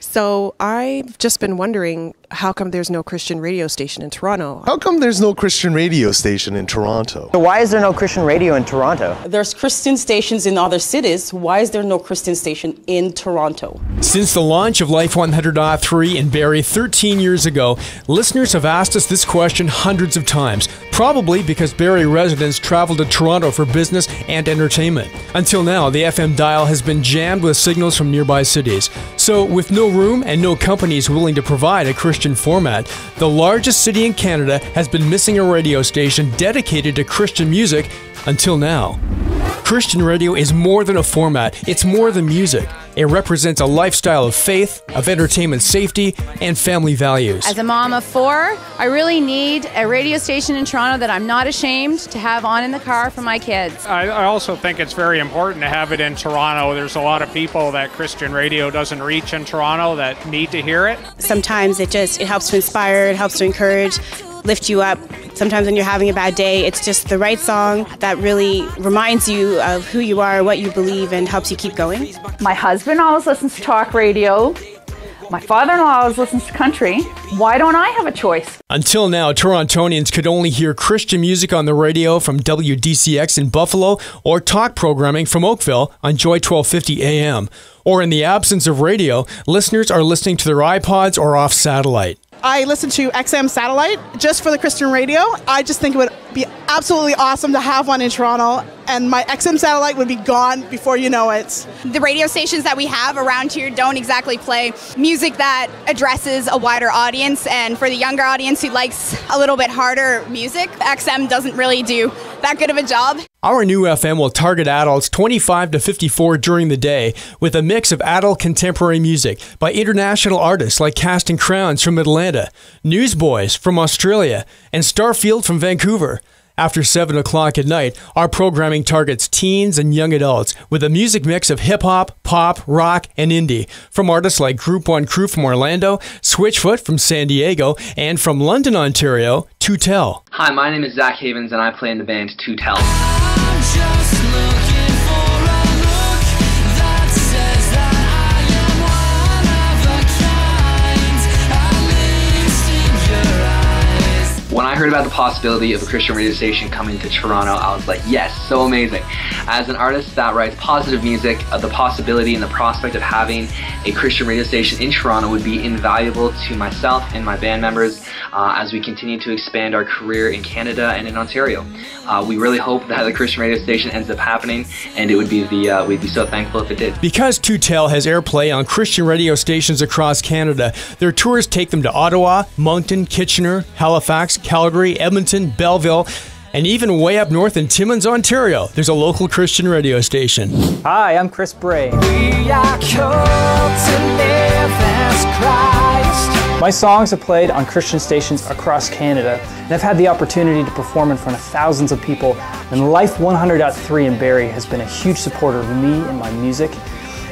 So I've just been wondering, how come there's no Christian radio station in Toronto? How come there's no Christian radio station in Toronto? So why is there no Christian radio in Toronto? There's Christian stations in other cities. Why is there no Christian station in Toronto? Since the launch of Life 100.3 in Barrie 13 years ago, listeners have asked us this question hundreds of times, probably because Barrie residents travel to Toronto for business and entertainment. Until now, the FM dial has been jammed with signals from nearby cities. So, with no room and no companies willing to provide a Christian format, the largest city in Canada has been missing a radio station dedicated to Christian music until now. Christian radio is more than a format, it's more than music. It represents a lifestyle of faith, of entertainment safety, and family values. As a mom of 4, I really need a radio station in Toronto that I'm not ashamed to have on in the car for my kids. I also think it's very important to have it in Toronto. There's a lot of people that Christian radio doesn't reach in Toronto that need to hear it. Sometimes it helps to inspire, it helps to encourage, lift you up. Sometimes when you're having a bad day, it's just the right song that really reminds you of who you are, what you believe, and helps you keep going. My husband always listens to talk radio. My father-in-law always listens to country. Why don't I have a choice? Until now, Torontonians could only hear Christian music on the radio from WDCX in Buffalo or talk programming from Oakville on Joy 1250 AM. Or in the absence of radio, listeners are listening to their iPods or off satellite. I listen to XM Satellite just for the Christian radio. I just think it would be absolutely awesome to have one in Toronto, and my XM Satellite would be gone before you know it. The radio stations that we have around here don't exactly play music that addresses a wider audience, and for the younger audience who likes a little bit harder music, XM doesn't really do that good of a job. Our new FM will target adults 25 to 54 during the day with a mix of adult contemporary music by international artists like Casting Crowns from Atlanta, Newsboys from Australia, and Starfield from Vancouver. After 7 o'clock at night, our programming targets teens and young adults with a music mix of hip-hop, pop, rock, and indie from artists like Group 1 Crew from Orlando, Switchfoot from San Diego, and from London, Ontario, To Tell. Hi, my name is Zach Havens and I play in the band To Tell. When I heard about the possibility of a Christian radio station coming to Toronto, I was like, yes, so amazing. As an artist that writes positive music, the possibility and the prospect of having a Christian radio station in Toronto would be invaluable to myself and my band members as we continue to expand our career in Canada and in Ontario. We really hope that the Christian radio station ends up happening, and it would be we'd be so thankful if it did. Because To Tell has airplay on Christian radio stations across Canada, their tours take them to Ottawa, Moncton, Kitchener, Halifax, Calgary, Edmonton, Belleville, and even way up north in Timmins, Ontario, there's a local Christian radio station. Hi, I'm Chris Bray. We are called to live as Christ. My songs are played on Christian stations across Canada, and I've had the opportunity to perform in front of thousands of people, and Life 100.3 in Barrie has been a huge supporter of me and my music.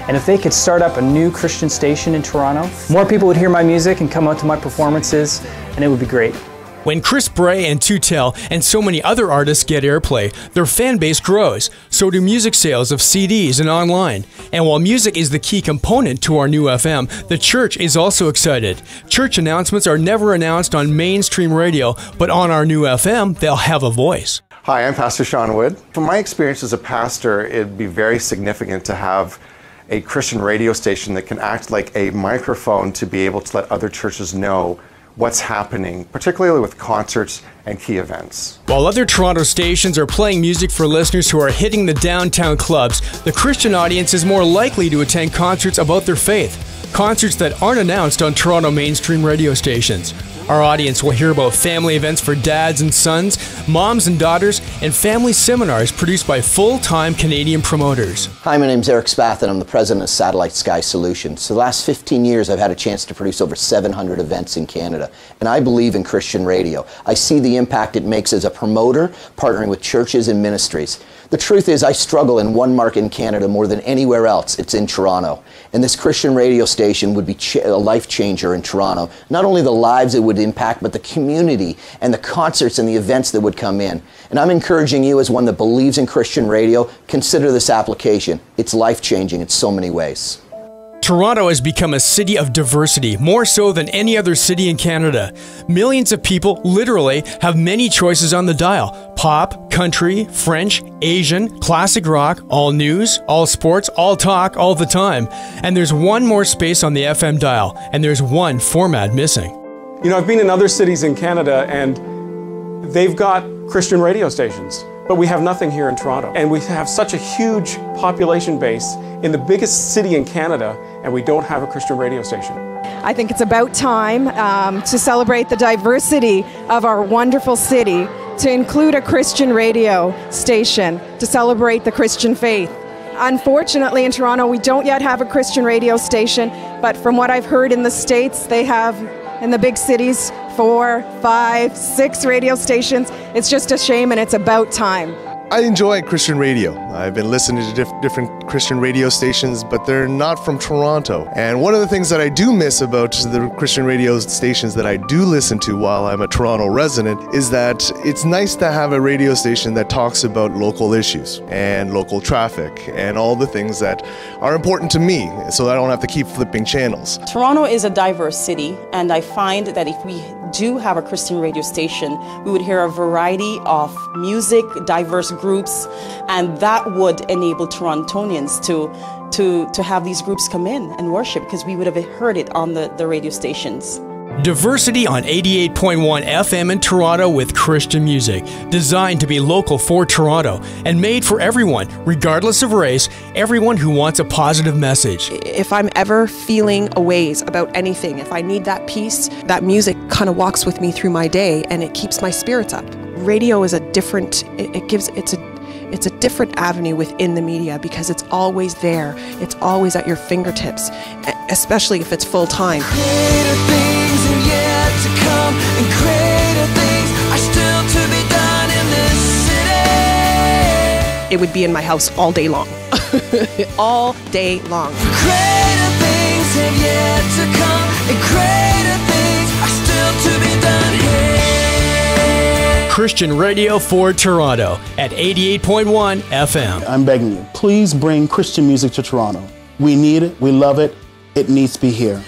And if they could start up a new Christian station in Toronto, more people would hear my music and come out to my performances, and it would be great. When Chris Bray and To Tell and so many other artists get airplay, their fan base grows. So do music sales of CDs and online. And while music is the key component to our new FM, the church is also excited. Church announcements are never announced on mainstream radio, but on our new FM, they'll have a voice. Hi, I'm Pastor Sean Wood. From my experience as a pastor, it'd be very significant to have a Christian radio station that can act like a microphone to be able to let other churches know what's happening, particularly with concerts and key events. While other Toronto stations are playing music for listeners who are hitting the downtown clubs, the Christian audience is more likely to attend concerts about their faith, concerts that aren't announced on Toronto mainstream radio stations. Our audience will hear about family events for dads and sons, moms and daughters, and family seminars produced by full-time Canadian promoters. Hi, my name's Eric Spath, and I'm the president of Satellite Sky Solutions. So the last 15 years, I've had a chance to produce over 700 events in Canada, and I believe in Christian radio. I see the impact it makes as a promoter, partnering with churches and ministries. The truth is, I struggle in one market in Canada more than anywhere else. It's in Toronto. And this Christian radio station would be a life changer in Toronto. Not only the lives it would impact, but the community and the concerts and the events that would come in. And I'm encouraging you, as one that believes in Christian radio, consider this application. It's life changing in so many ways. Toronto has become a city of diversity, more so than any other city in Canada. Millions of people literally have many choices on the dial. Pop, country, French, Asian, classic rock, all news, all sports, all talk, all the time. And there's one more space on the FM dial, and there's one format missing. You know, I've been in other cities in Canada, and they've got Christian radio stations. But we have nothing here in Toronto. And we have such a huge population base in the biggest city in Canada, and we don't have a Christian radio station. I think it's about time to celebrate the diversity of our wonderful city, to include a Christian radio station, to celebrate the Christian faith. Unfortunately, in Toronto, we don't yet have a Christian radio station, but from what I've heard in the States, they have, in the big cities, 4, 5, 6 radio stations. It's just a shame, and it's about time. I enjoy Christian radio. I've been listening to different Christian radio stations, but they're not from Toronto. And one of the things that I do miss about the Christian radio stations that I do listen to while I'm a Toronto resident is that it's nice to have a radio station that talks about local issues and local traffic and all the things that are important to me, so that I don't have to keep flipping channels. Toronto is a diverse city, and I find that if we do have a Christian radio station, we would hear a variety of music, diverse groups, and that would enable Torontonians to have these groups come in and worship, because we would have heard it on the radio stations. Diversity on 88.1 FM in Toronto with Christian music, designed to be local for Toronto and made for everyone, regardless of race, everyone who wants a positive message. If I'm ever feeling a ways about anything, if I need that peace, that music kind of walks with me through my day and it keeps my spirits up. Radio is a different, it's a different avenue within the media because it's always there. It's always at your fingertips, especially if it's full time. To come, and greater things are still to be done in this city. It would be in my house all day long. All day long. Greater things have yet to come, and greater things are still to be done here. Christian radio for Toronto at 88.1 FM. I'm begging you, please bring Christian music to Toronto. We need it, we love it, it needs to be here.